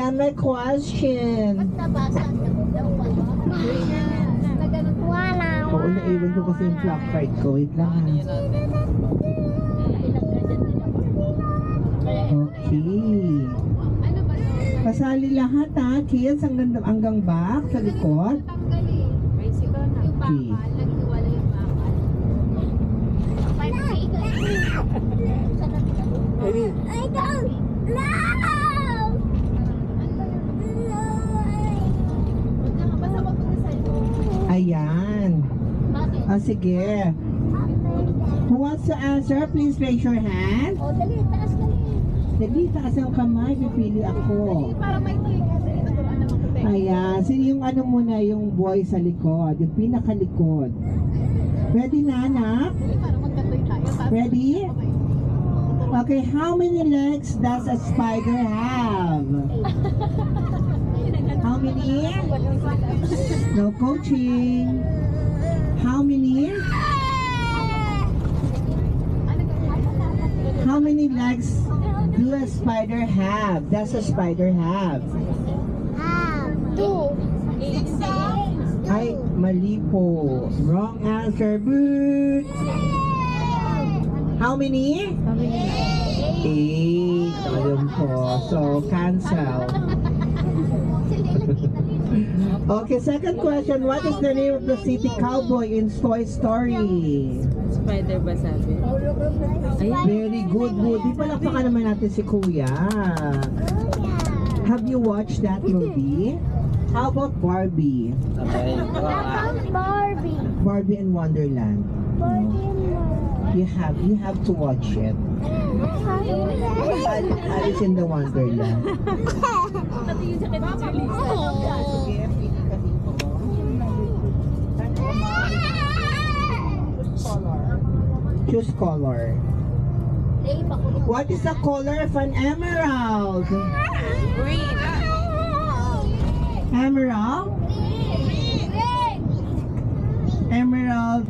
And my question. Oo, naiwan ko kasi yung clock card ko. Wait lang ha. Okay. Pasali lahat ha, kids, hanggang back sa likod. Okay. I don't know. Ayan. Ah, sige. Who wants to answer? Please raise your hand. Oh, dali, taas dali. Dali, taas ang kamay. Pipili ako. Para may tuloy kasi naturuan naman ko. Ayan. Sino yung ano muna, yung boy sa likod? Yung pinakalikod. Ready na, anak? Para magkatuloy tayo. Ready? Okay, how many legs does a spider have? How many? No coaching. How many? How many legs do a spider have? Does a spider have? Two. Ay, mali po. Wrong answer. Boo! How many? 8. Alam ko. So, cancel. Okay, second question. What is the name of the city cowboy in Toy Story? Spider ba sabi? Very good, Woody. Palakpakan naman natin si Kuya. Have you watched that movie? How about Barbie? Barbie. Barbie in Wonderland. You have to watch it. Alice in the Wonderland. Choose color. What is the color of an emerald? Green. Emerald?